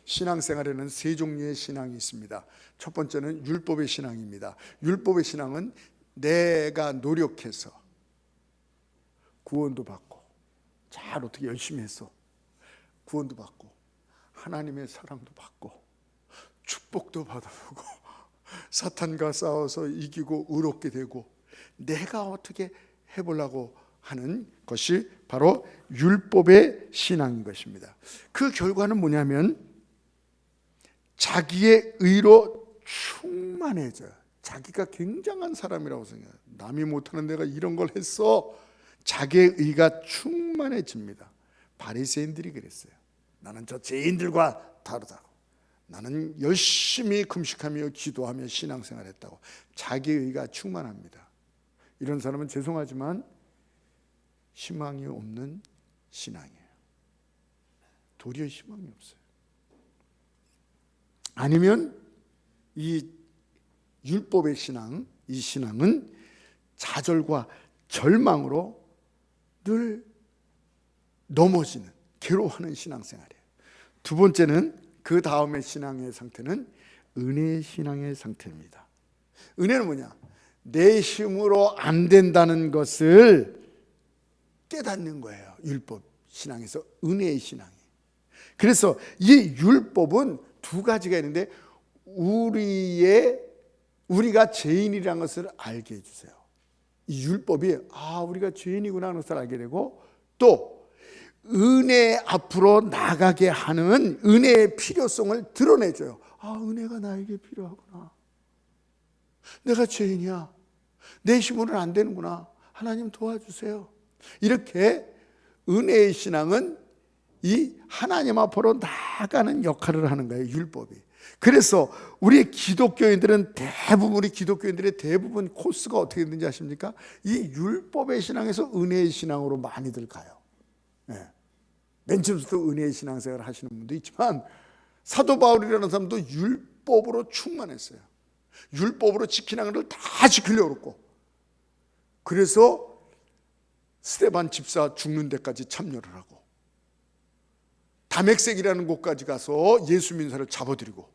신앙생활에는 세 종류의 신앙이 있습니다. 첫 번째는 율법의 신앙입니다. 율법의 신앙은 내가 노력해서 구원도 받고 잘 어떻게 열심히 해서 구원도 받고 하나님의 사랑도 받고 축복도 받아보고 사탄과 싸워서 이기고 의롭게 되고 내가 어떻게 해보려고 하는 것이 바로 율법의 신앙인 것입니다. 그 결과는 뭐냐면 자기의 의로 충만해져요. 자기가 굉장한 사람이라고 생각해요. 남이 못하는 내가 이런 걸 했어. 자기의 의가 충만해집니다. 바리새인들이 그랬어요. 나는 저 죄인들과 다르다고. 나는 열심히 금식하며 기도하며 신앙생활했다고. 자기의 의가 충만합니다. 이런 사람은 죄송하지만 희망이 없는 신앙이에요. 도리어 희망이 없어요. 아니면 이 율법의 신앙, 이 신앙은 좌절과 절망으로 늘 넘어지는, 괴로워하는 신앙생활이에요. 두 번째는 그 다음의 신앙의 상태는 은혜의 신앙의 상태입니다. 은혜는 뭐냐? 내 힘으로 안 된다는 것을 깨닫는 거예요. 율법 신앙에서 은혜의 신앙이. 그래서 이 율법은 두 가지가 있는데 우리가 죄인이라는 것을 알게 해주세요. 이 율법이 우리가 죄인이구나 하는 것을 알게 되고 또 은혜 앞으로 나가게 하는 은혜의 필요성을 드러내줘요. 은혜가 나에게 필요하구나. 내가 죄인이야. 내 힘으로는 안 되는구나. 하나님 도와주세요. 이렇게 은혜의 신앙은 이 하나님 앞으로 나아가는 역할을 하는 거예요. 율법이. 그래서 우리 기독교인들은 우리 기독교인들의 대부분 코스가 어떻게 되는지 아십니까? 이 율법의 신앙에서 은혜의 신앙으로 많이들 가요. 네. 맨 처음부터 은혜의 신앙생활을 하시는 분도 있지만 사도 바울이라는 사람도 율법으로 충만했어요. 율법으로 지키는 것을 다 지키려고 그랬고 그래서 스데반 집사 죽는 데까지 참여를 하고 다맥색이라는 곳까지 가서 예수 민사를 잡아들이고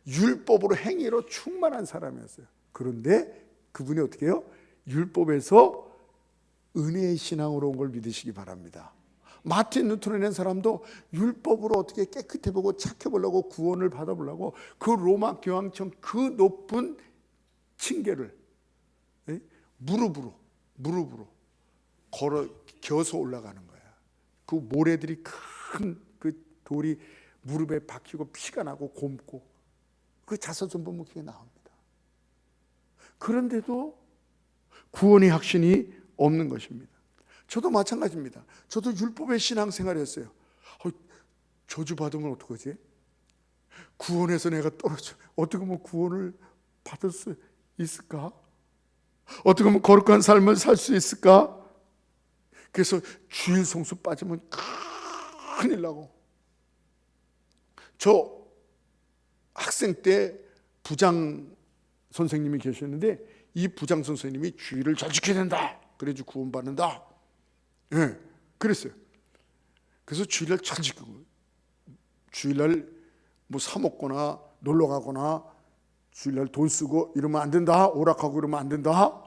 율법으로 행위로 충만한 사람이었어요. 그런데 그분이 어떻게 해요? 율법에서 은혜의 신앙으로 온 걸 믿으시기 바랍니다. 마틴 루터라는 사람도 율법으로 어떻게 깨끗해 보고 착해 보려고 구원을 받아보려고 그 로마 교황청 그 높은 층계를 무릎으로 겨서 올라가는 거야. 그 모래들이 큰 그 돌이 무릎에 박히고 피가 나고 곪고 그 자서전범묵기가 나옵니다. 그런데도 구원의 확신이 없는 것입니다. 저도 마찬가지입니다. 저도 율법의 신앙생활을 했어요. 저주받으면 어떡하지? 구원에서 내가 떨어져 어떻게 하면 구원을 받을 수 있을까? 어떻게 하면 거룩한 삶을 살 수 있을까? 그래서 주일 성수 빠지면 큰일 나고. 저 학생 때 부장 선생님이 계셨는데 이 부장 선생님이 주일을 잘 지켜야 된다. 그래야지 구원받는다. 네, 그랬어요. 그래서 주일날 잘 지키고 주일날 뭐 사 먹거나 놀러 가거나 주일날 돈 쓰고 이러면 안 된다. 오락하고 이러면 안 된다.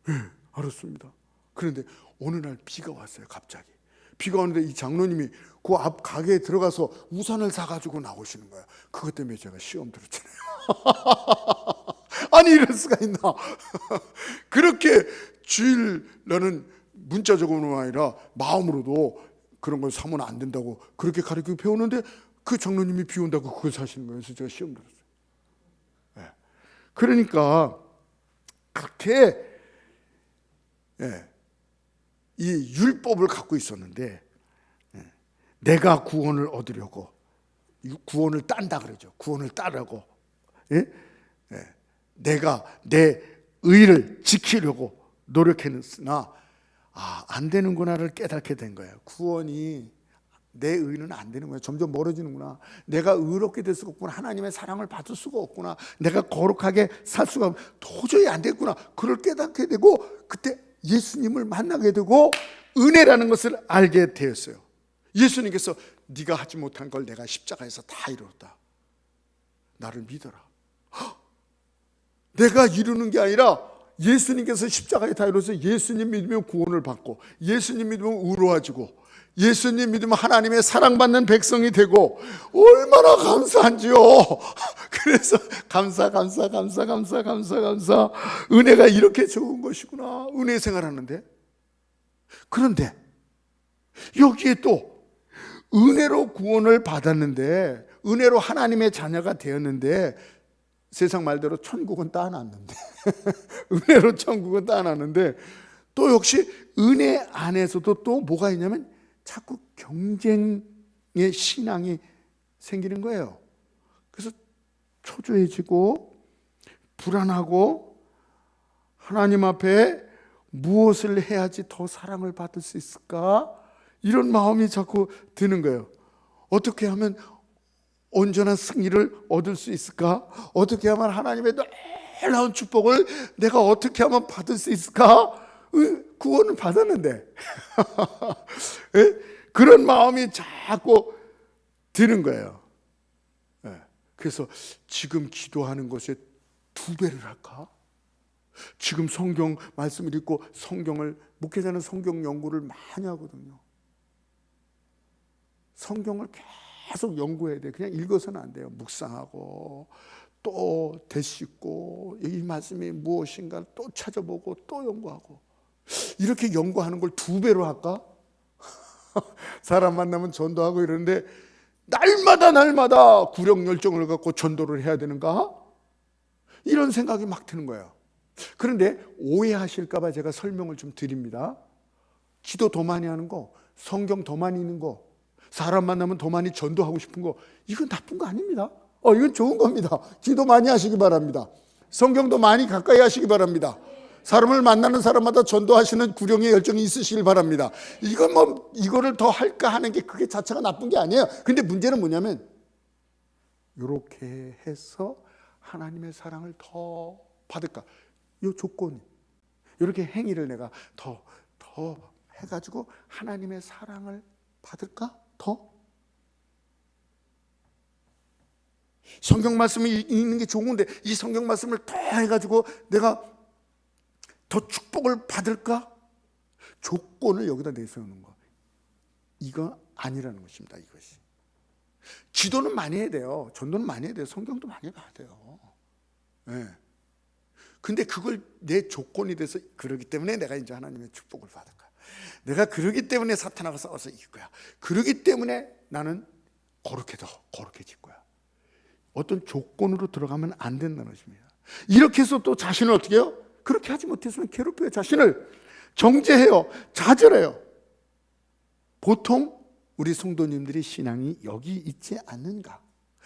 네, 알았습니다. 그런데 어느 날 비가 왔어요. 갑자기 비가 오는데 이 장로님이 그 앞 가게에 들어가서 우산을 사가지고 나오시는 거예요. 그것 때문에 제가 시험 들었잖아요. 아니 이럴 수가 있나. 그렇게 주일 나는 문자적으로만 아니라 마음으로도 그런 걸 사면 안 된다고 그렇게 가르치고 배우는데 그 장로님이 비 온다고 그걸 사시는 거예요. 그래서 제가 시험 들었어요. 네. 그러니까 그렇게 이 율법을 갖고 있었는데 내가 구원을 얻으려고 구원을 딴다 그러죠. 구원을 따르고 내가 내 의를 지키려고 노력했으나 안 되는구나를 깨닫게 된 거예요. 구원이 내 의는 안 되는 거예요. 점점 멀어지는구나. 내가 의롭게 될 수가 없구나. 하나님의 사랑을 받을 수가 없구나. 내가 거룩하게 살 수가 도저히 안 됐구나. 그걸 깨닫게 되고 그때 예수님을 만나게 되고 은혜라는 것을 알게 되었어요. 예수님께서 네가 하지 못한 걸 내가 십자가에서 다 이뤘다. 나를 믿어라. 내가 이루는 게 아니라 예수님께서 십자가에 다 이루어서 예수님 믿으면 구원을 받고, 예수님 믿으면 의로워지고, 예수님 믿으면 하나님의 사랑받는 백성이 되고, 얼마나 감사한지요. 그래서 감사. 은혜가 이렇게 좋은 것이구나. 은혜 생활하는데. 그런데 여기에 또 은혜로 구원을 받았는데, 은혜로 하나님의 자녀가 되었는데, 세상 말대로 천국은 따놨는데 은혜로 천국은 따놨는데, 또 역시 은혜 안에서도 또 뭐가 있냐면 자꾸 경쟁의 신앙이 생기는 거예요. 그래서 초조해지고 불안하고, 하나님 앞에 무엇을 해야지 더 사랑을 받을 수 있을까, 이런 마음이 자꾸 드는 거예요. 어떻게 하면 온전한 승리를 얻을 수 있을까? 어떻게 하면 하나님의 놀라운 축복을 내가 어떻게 하면 받을 수 있을까? 구원을 받았는데 그런 마음이 자꾸 드는 거예요. 그래서 지금 기도하는 것에 2배를 할까? 지금 성경 말씀을 읽고, 성경을, 목회자는 성경 연구를 많이 하거든요. 성경을 계속 연구해야 돼. 그냥 읽어서는 안 돼요. 묵상하고 또 되씹고, 이 말씀이 무엇인가 또 찾아보고 또 연구하고. 이렇게 연구하는 걸 2배로 할까? 사람 만나면 전도하고 이러는데 날마다 구력열정을 갖고 전도를 해야 되는가? 이런 생각이 막 드는 거예요. 그런데 오해하실까 봐 제가 설명을 좀 드립니다. 기도 더 많이 하는 거, 성경 더 많이 읽는 거, 사람 만나면 더 많이 전도하고 싶은 거, 이건 나쁜 거 아닙니다. 이건 좋은 겁니다. 기도 많이 하시기 바랍니다. 성경도 많이 가까이 하시기 바랍니다. 사람을 만나는 사람마다 전도하시는 구령의 열정이 있으시길 바랍니다. 이거를 더 할까 하는 게 그게 자체가 나쁜 게 아니에요. 근데 문제는 뭐냐면, 이렇게 해서 하나님의 사랑을 더 받을까? 이 조건이, 이렇게 행위를 내가 더 해가지고 하나님의 사랑을 받을까? 더? 성경 말씀을 읽는 게 좋은데 이 성경 말씀을 더 해가지고 내가 더 축복을 받을까? 조건을 여기다 내세우는 거, 이거 아니라는 것입니다. 이것이. 기도는 많이 해야 돼요. 전도는 많이 해야 돼요. 성경도 많이 봐야 돼요. 근데 그걸 내 조건이 돼서, 그러기 때문에 내가 이제 하나님의 축복을 받을 거야. 내가 그러기 때문에 사탄하고 싸워서 이길 거야. 그러기 때문에 나는 거룩해질 거야. 어떤 조건으로 들어가면 안 된다는 것입니다. 이렇게 해서 또 자신을 어떻게 해요? 그렇게 하지 못했으면 괴롭혀요. 자신을 정죄해요. 좌절해요. 보통 우리 성도님들이 신앙이 여기 있지 않는가?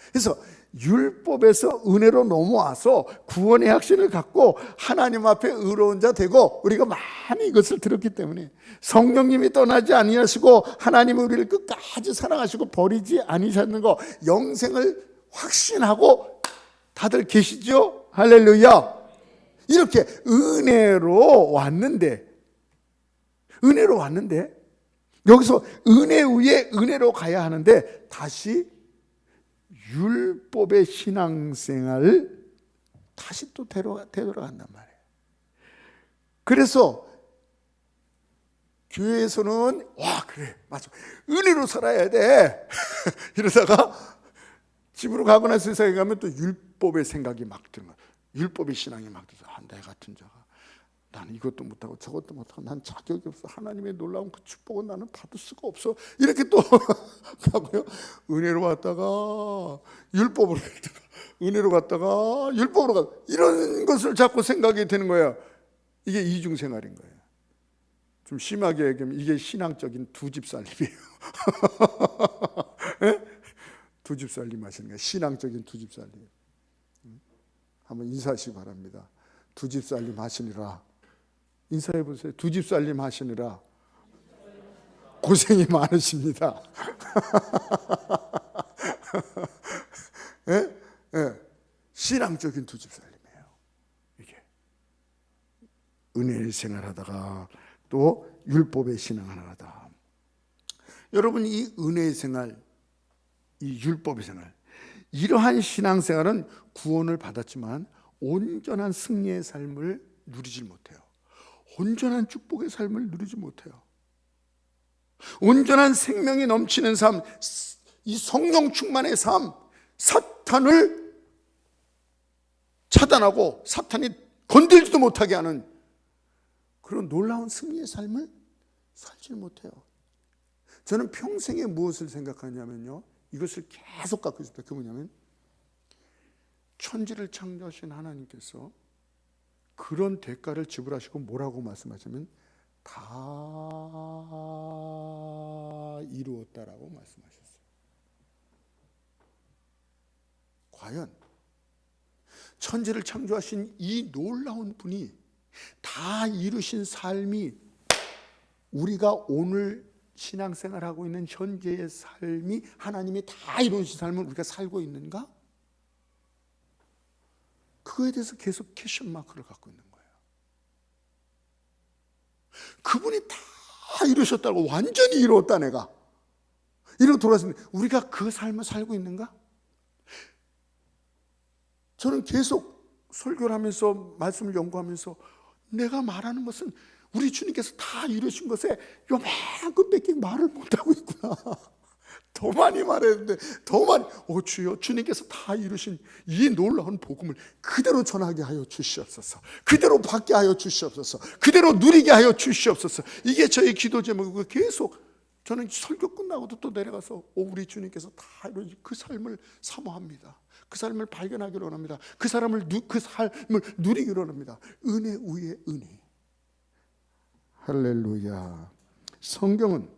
그래서 율법에서 은혜로 넘어와서 구원의 확신을 갖고 하나님 앞에 의로운 자 되고, 우리가 많이 이것을 들었기 때문에, 성령님이 떠나지 아니하시고 하나님은 우리를 끝까지 사랑하시고 버리지 아니하시는 거, 영생을 확신하고 다들 계시죠? 할렐루야. 이렇게 은혜로 왔는데 여기서 은혜 위에 은혜로 가야 하는데, 다시 율법의 신앙생활을 다시 또 되돌아간단 말이에요. 그래서 교회에서는 그래 맞아, 은혜로 살아야 돼 이러다가 집으로 가고 나서 세상에 가면 또 율법의 생각이 막 드는 거예요. 율법의 신앙이 막 들어서, 내 같은 자가 나는 이것도 못하고 저것도 못하고 난 자격이 없어, 하나님의 놀라운 그 축복은 나는 받을 수가 없어, 이렇게 또 하고요. 은혜로 왔다가 율법으로 갔다가, 은혜로 갔다가 율법으로 갔다가, 이런 것을 자꾸 생각이 되는 거예요. 이게 이중생활인 거예요. 좀 심하게 얘기하면 이게 신앙적인 두 집 살림이에요. 두 집 살림 하시는 거예요. 신앙적인 두 집 살림. 한번 인사하시기 바랍니다. 두 집 살림 하시느라, 인사해 보세요. 두 집 살림 하시느라 고생이 많으십니다. 신앙적인 두 집 살림이에요. 이게 은혜의 생활하다가 또 율법의 신앙을 하다. 여러분, 이 은혜의 생활, 이 율법의 생활, 이러한 신앙생활은 구원을 받았지만 온전한 승리의 삶을 누리질 못해요. 온전한 축복의 삶을 누리지 못해요. 온전한 생명이 넘치는 삶, 이 성령 충만의 삶, 사탄을 차단하고 사탄이 건들지도 못하게 하는 그런 놀라운 승리의 삶을 살지 못해요. 저는 평생에 무엇을 생각하냐면요, 이것을 계속 갖고 있습니다. 그게 뭐냐면, 천지를 창조하신 하나님께서 그런 대가를 지불하시고 뭐라고 말씀하시면 다 이루었다라고 말씀하셨어요. 과연 천지를 창조하신 이 놀라운 분이 다 이루신 삶이 우리가 오늘 신앙생활하고 있는 현재의 삶이 하나님이 다 이루신 삶을 우리가 살고 있는가? 그거에 대해서 계속 퀘스천 마크를 갖고 있는 거예요. 그분이 다 이루셨다고, 완전히 이루었다 내가 이러고 돌아왔는데 우리가 그 삶을 살고 있는가? 저는 계속 설교를 하면서 말씀을 연구하면서 내가 말하는 것은 우리 주님께서 다 이루신 것에 요만큼밖에 말을 못하고 있구나. 더 많이 말해야 되는데 더 많이, 주여, 주님께서 다 이루신 이 놀라운 복음을 그대로 전하게 하여 주시옵소서. 그대로 받게 하여 주시옵소서. 그대로 누리게 하여 주시옵소서. 이게 저의 기도 제목이고, 계속 저는 설교 끝나고도 또 내려가서 우리 주님께서 다 이루신 그 삶을 사모합니다. 그 삶을 발견하기로 합니다. 그 삶을 누리기로 합니다. 은혜 위에 은혜. 할렐루야. 성경은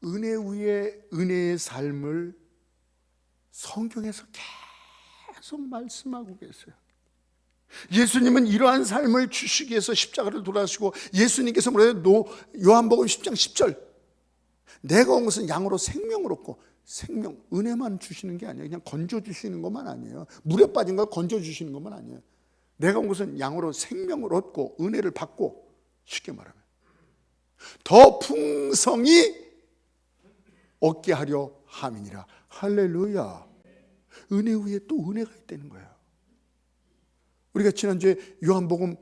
은혜 위에 은혜의 삶을 성경에서 계속 말씀하고 계세요. 예수님은 이러한 삶을 주시기 위해서 십자가를 돌아가시고, 예수님께서 뭐래요? 요한복음 10장 10절, 내가 온 것은 양으로 생명을 얻고, 생명, 은혜만 주시는 게 아니에요. 그냥 건져 주시는 것만 아니에요. 물에 빠진 걸 건져 주시는 것만 아니에요. 내가 온 것은 양으로 생명을 얻고 은혜를 받고, 쉽게 말하면 더 풍성히 얻게 하려 함이니라. 할렐루야. 은혜 위에 또 은혜가 있다는 거예요. 우리가 지난주에 요한복음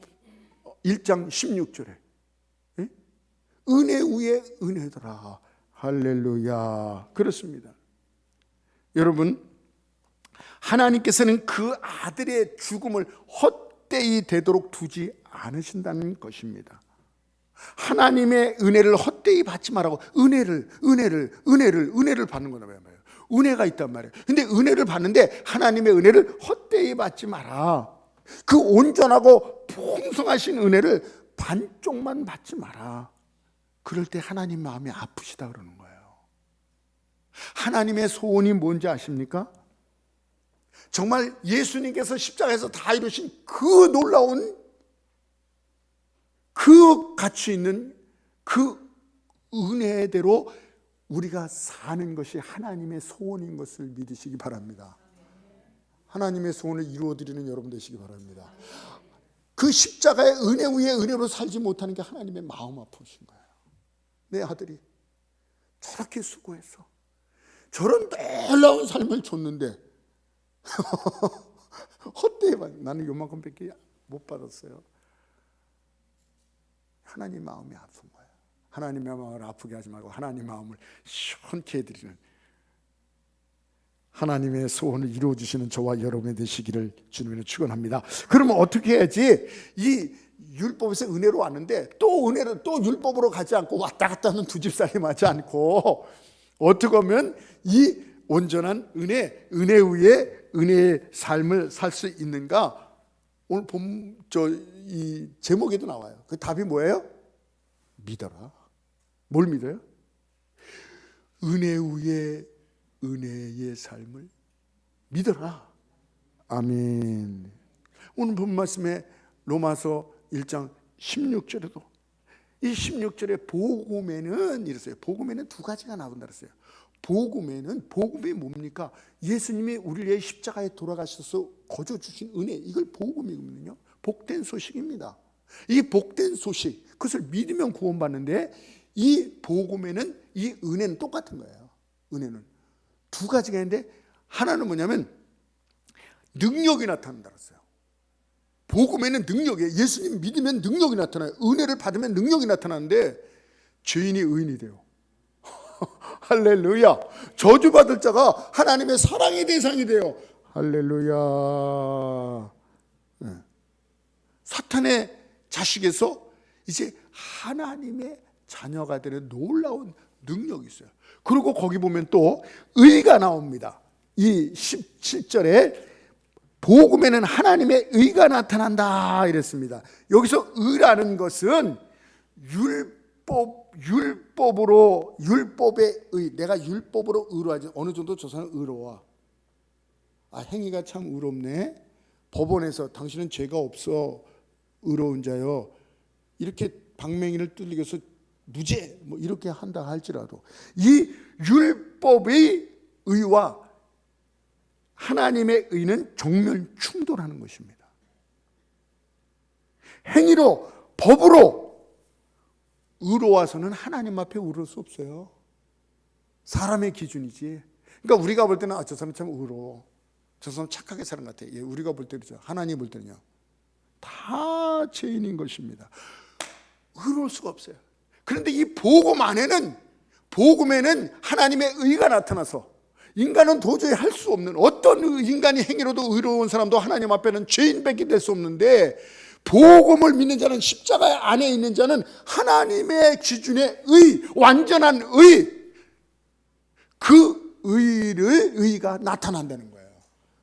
1장 16절에 은혜 위에 은혜더라. 할렐루야. 그렇습니다. 여러분, 하나님께서는 그 아들의 죽음을 헛되이 되도록 두지 않으신다는 것입니다. 하나님의 은혜를 헛되이 받지 말라고. 은혜를 받는 거란 말이에요. 은혜가 있단 말이에요. 근데 은혜를 받는데 하나님의 은혜를 헛되이 받지 마라. 그 온전하고 풍성하신 은혜를 반쪽만 받지 마라. 그럴 때 하나님 마음이 아프시다 그러는 거예요. 하나님의 소원이 뭔지 아십니까? 정말 예수님께서 십자가에서 다 이루신 그 놀라운, 그 가치 있는 그 은혜대로 우리가 사는 것이 하나님의 소원인 것을 믿으시기 바랍니다. 하나님의 소원을 이루어드리는 여러분 되시기 바랍니다. 그 십자가의 은혜 위에 은혜로 살지 못하는 게 하나님의 마음 아프신 거예요. 내 아들이 저렇게 수고해서 저런 놀라운 삶을 줬는데 헛되이 나는 요만큼밖에 못 받았어요. 하나님 마음이 아픈 거예요. 하나님의 마음을 아프게 하지 말고 하나님 마음을 시원케 해드리는, 하나님의 소원을 이루어주시는 저와 여러분이 되시기를 주님으로 축원합니다. 그러면 어떻게 해야지? 이 율법에서 은혜로 왔는데 또 은혜를 또 율법으로 가지 않고 왔다 갔다 하는 두 집살림 하지 않고 어떻게 하면 이 온전한 은혜 위에 은혜의 삶을 살 수 있는가? 오늘 이 제목에도 나와요. 그 답이 뭐예요? 믿어라. 뭘 믿어요? 은혜 위에 은혜의 삶을 믿어라. 아멘. 오늘 본 말씀에 로마서 1장 16절에도 이 16절에 복음에는 이랬어요. 복음에는 두 가지가 나온다 그랬어요. 복음이 뭡니까? 예수님이 우리를 위해 십자가에 돌아가셔서 거저 주신 은혜, 이걸 복음이거든요. 복된 소식입니다. 이 복된 소식, 그것을 믿으면 구원받는데 이 복음에는 이 은혜는 똑같은 거예요. 은혜는 두 가지가 있는데, 하나는 뭐냐면 능력이 나타난다 그랬어요. 복음에는 능력이에요. 예수님 믿으면 능력이 나타나요. 은혜를 받으면 능력이 나타나는데 죄인이 의인이 돼요. 할렐루야. 저주받을 자가 하나님의 사랑의 대상이 돼요. 할렐루야. 사탄의 자식에서 이제 하나님의 자녀가 되는 놀라운 능력이 있어요. 그리고 거기 보면 또 의가 나옵니다. 이 17절에 복음에는 하나님의 의가 나타난다 이랬습니다. 여기서 의라는 것은 율법으로, 율법의 의, 내가 율법으로 의로하지. 어느 정도 저 사람은 의로워. 행위가 참 의롭네. 법원에서 당신은 죄가 없어 의로운 자요, 이렇게 방맹이를 뚫리게 해서 무죄 뭐 이렇게 한다 할지라도, 이 율법의 의와 하나님의 의는 정면 충돌하는 것입니다. 행위로, 법으로 의로워서는 하나님 앞에 의로울 수 없어요. 사람의 기준이지. 그러니까 우리가 볼 때는 저 사람 참 의로워, 저 사람 착하게 사는 것 같아. 예, 우리가 볼 때죠. 하나님 볼 때는요, 다 죄인인 것입니다. 의로울 수가 없어요. 그런데 이 복음 안에는, 복음에는 하나님의 의가 나타나서 인간은 도저히 할 수 없는, 어떤 인간이 행위로도 의로운 사람도 하나님 앞에는 죄인밖에 될 수 없는데, 복음을 믿는 자는, 십자가 안에 있는 자는 하나님의 기준의 의, 완전한 의, 그 의가 나타난다는 거예요.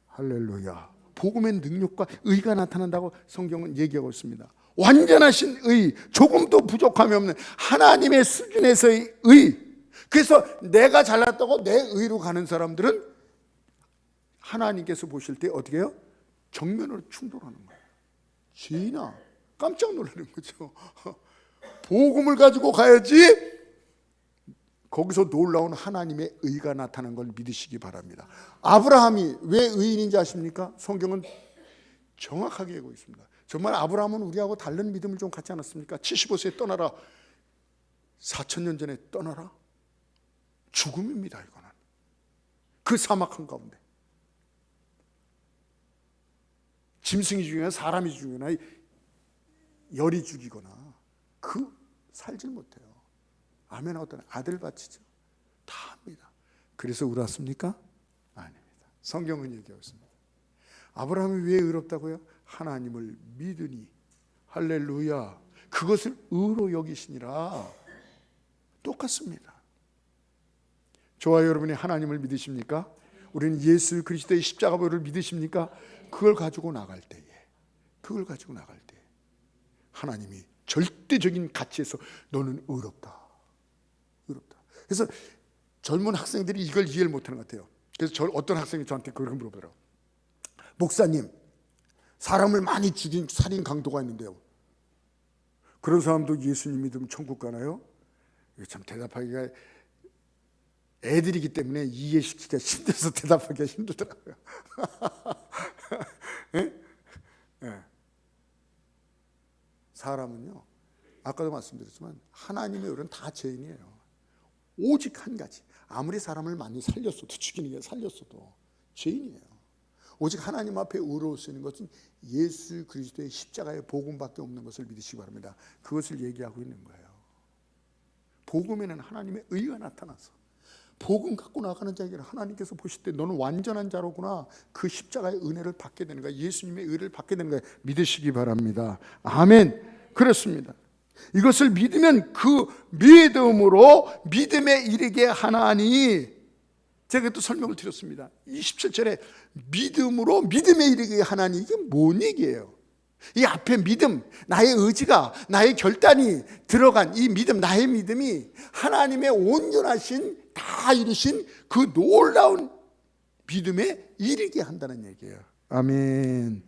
할렐루야. 복음의 능력과 의가 나타난다고 성경은 얘기하고 있습니다. 완전하신 의, 조금도 부족함이 없는 하나님의 수준에서의 의. 그래서 내가 잘났다고 내 의로 가는 사람들은 하나님께서 보실 때 어떻게 해요? 정면으로 충돌하는 거예요. 죄인아, 깜짝 놀라는 거죠. 복음을 가지고 가야지 거기서 놀라운 하나님의 의가 나타난 걸 믿으시기 바랍니다. 아브라함이 왜 의인인지 아십니까? 성경은 정확하게 하고 있습니다. 정말 아브라함은 우리하고 다른 믿음을 좀 갖지 않았습니까? 75세에 떠나라, 4,000년 전에 떠나라, 죽음입니다. 이거는 그 사막 한가운데 짐승이 죽이거나 사람이 죽이거나 열이 죽이거나 그 살질 못해요. 아멘. 어떤 아들 바치죠. 다 합니다. 그래서 울었습니까? 아닙니다. 성경은 얘기하고 있습니다. 아브라함이 왜 의롭다고요? 하나님을 믿으니. 할렐루야. 그것을 의로 여기시니라. 똑같습니다. 저와 여러분이 하나님을 믿으십니까? 우리는 예수 그리스도의 십자가보혈을 믿으십니까? 그걸 가지고 나갈 때에, 하나님이 절대적인 가치에서 너는 의롭다. 그래서 젊은 학생들이 이걸 이해를 못하는 것 같아요. 그래서 어떤 학생이 저한테 그렇게 물어보더라고요. 목사님, 사람을 많이 죽인 살인 강도가 있는데요, 그런 사람도 예수님 믿으면 천국 가나요? 이거 참 대답하기가, 애들이기 때문에 이해시키기가 힘들어서 대답하기가 힘들더라고요. 네? 네. 사람은요, 아까도 말씀드렸지만 하나님의 의는 다 죄인이에요. 오직 한 가지, 아무리 사람을 많이 살렸어도, 죽이는 게 살렸어도 죄인이에요. 오직 하나님 앞에 의로울 수 있는 것은 예수 그리스도의 십자가의 복음밖에 없는 것을 믿으시기 바랍니다. 그것을 얘기하고 있는 거예요. 복음에는 하나님의 의가 나타나서 복음 갖고 나가는 자에게는 하나님께서 보실 때 너는 완전한 자로구나, 그 십자가의 은혜를 받게 되는 거야, 예수님의 의를 받게 되는 거야. 믿으시기 바랍니다. 아멘. 그렇습니다. 이것을 믿으면 그 믿음으로 믿음에 이르게 하나니, 제가 또 설명을 드렸습니다. 27절에 믿음으로 믿음에 이르게 하나니, 이게 뭔 얘기예요? 이 앞에 믿음, 나의 의지가, 나의 결단이 들어간 이 믿음, 나의 믿음이 하나님의 온전하신, 다 이루신 그 놀라운 믿음에 이르게 한다는 얘기예요. 아멘.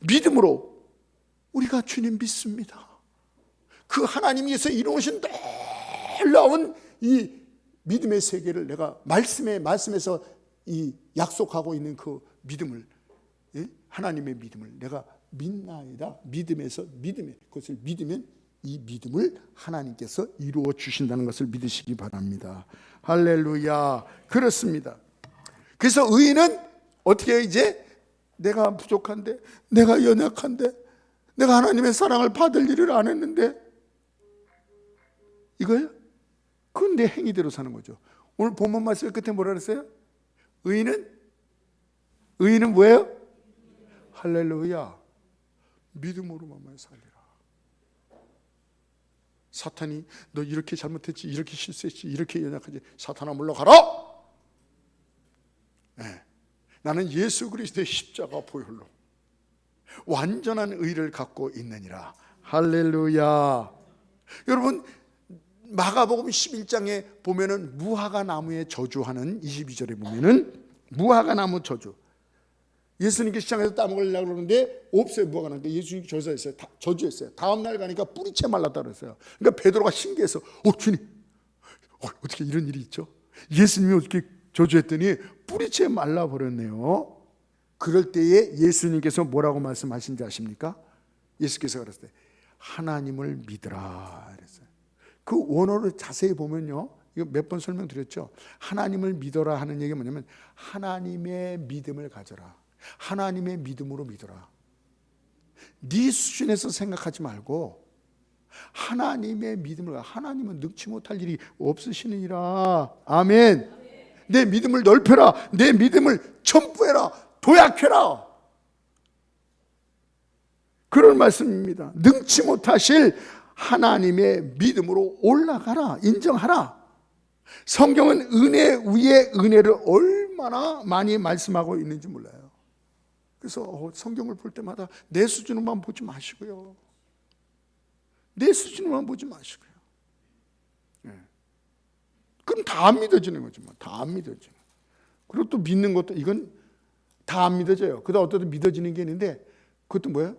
믿음으로 우리가 주님 믿습니다. 그 하나님께서 이루신 놀라운 이 믿음의 세계를 내가 말씀에서 이 약속하고 있는 그 믿음을, 하나님의 믿음을 내가 믿나이다. 믿음에서 믿음에, 그것을 믿으면 이 믿음을 하나님께서 이루어 주신다는 것을 믿으시기 바랍니다. 할렐루야. 그렇습니다. 그래서 의인은 어떻게 이제 내가 부족한데, 내가 연약한데, 내가 하나님의 사랑을 받을 일을 안 했는데, 이거예요? 그건 내 행위대로 사는 거죠. 오늘 본문 말씀 끝에 뭐라 그랬어요? 의인은 뭐예요? 할렐루야. 믿음으로만 살리라. 사탄이 너 이렇게 잘못했지, 이렇게 실수했지, 이렇게 연약하지, 사탄아 물러가라. 네. 나는 예수 그리스도의 십자가 보혈로 완전한 의를 갖고 있느니라. 할렐루야. 여러분, 마가복음 11장에 보면은 무화과 나무에 저주하는 22절에 보면은 무화과 나무 저주. 예수님께 시장에서 따먹으려고 그러는데 없어요. 무화과 나무. 예수님께 저주했어요. 다음 날 가니까 뿌리채 말랐다 그랬어요. 그러니까 베드로가 신기해서 주님, 어떻게 이런 일이 있죠? 예수님이 어떻게 저주했더니 뿌리채 말라버렸네요. 그럴 때에 예수님께서 뭐라고 말씀하신지 아십니까? 예수께서 그랬을 때 하나님을 믿으라 그랬어요. 그 원어를 자세히 보면요, 이거 몇 번 설명드렸죠. 하나님을 믿어라 하는 얘기가 뭐냐면 하나님의 믿음을 가져라. 하나님의 믿음으로 믿어라. 네 수준에서 생각하지 말고 하나님의 믿음을, 하나님은 능치 못할 일이 없으시느니라. 아멘. 내 믿음을 넓혀라. 내 믿음을 첨부해라. 도약해라. 그런 말씀입니다. 능치 못하실 하나님의 믿음으로 올라가라. 인정하라. 성경은 은혜 위에 은혜를 얼마나 많이 말씀하고 있는지 몰라요. 그래서 성경을 볼 때마다 내 수준으로만 보지 마시고요. 내 수준으로만 보지 마시고요. 그럼 다 안 믿어지는 거죠. 다 안 믿어지는. 그리고 또 믿는 것도 이건 다 안 믿어져요. 그다음 어떤 또 믿어지는 게 있는데 그것도 뭐예요?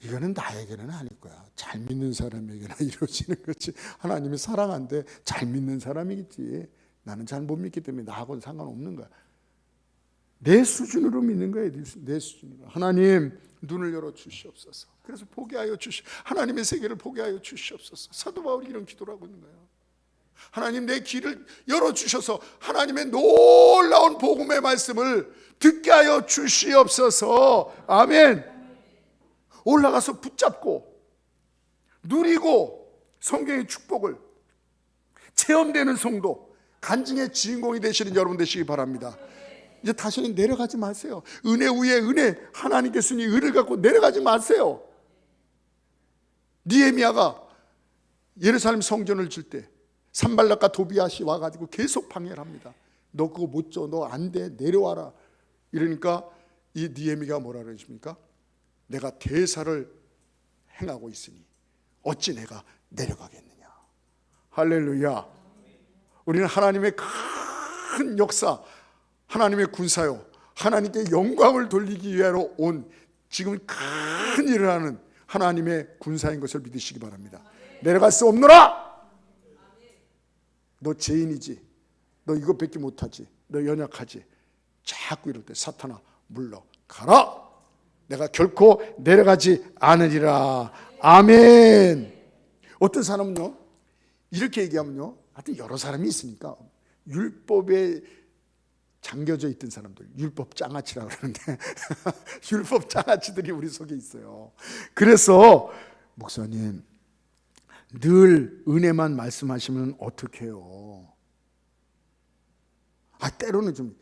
이거는 나에게는 아닐 거야. 잘 믿는 사람에게나 이루어지는 거지. 하나님이 사랑한데 잘 믿는 사람이겠지. 나는 잘 못 믿기 때문에 나하고는 상관없는 거야. 내 수준으로 믿는 거예요. 내 수준으로. 하나님 눈을 열어 주시옵소서. 그래서 포기하여 하나님의 세계를 포기하여 주시옵소서. 사도 바울이 이런 기도를 하고 있는 거예요. 하나님 내 귀를 열어주셔서 하나님의 놀라운 복음의 말씀을 듣게 하여 주시옵소서. 아멘. 올라가서 붙잡고 누리고 성경의 축복을 체험되는 성도, 간증의 주인공이 되시는 여러분 되시기 바랍니다. 이제 다시는 내려가지 마세요. 은혜 위에 은혜, 하나님께 주신 의를 갖고 내려가지 마세요. 느헤미야가 예루살렘 성전을 질 때 산발락과 도비아시 와가지고 계속 방해를 합니다. 너 그거 못 줘, 너 안 돼, 내려와라. 이러니까 이 느헤미야가 뭐라 그러십니까? 내가 대사를 행하고 있으니 어찌 내가 내려가겠느냐. 할렐루야. 우리는 하나님의 큰 역사, 하나님의 군사요, 하나님께 영광을 돌리기 위하여 온 지금 큰 일을 하는 하나님의 군사인 것을 믿으시기 바랍니다. 내려갈 수 없노라. 너 죄인이지, 너 이것밖에 못하지, 너 연약하지, 자꾸 이럴 때 사탄아 물러가라. 내가 결코 내려가지 않으리라. 아멘. 어떤 사람은요 이렇게 얘기하면요, 하여튼 여러 사람이 있으니까 율법에 잠겨져 있던 사람들, 율법 장아찌라고 그러는데 율법 장아찌들이 우리 속에 있어요. 그래서 목사님 늘 은혜만 말씀하시면 어떡해요? 때로는 좀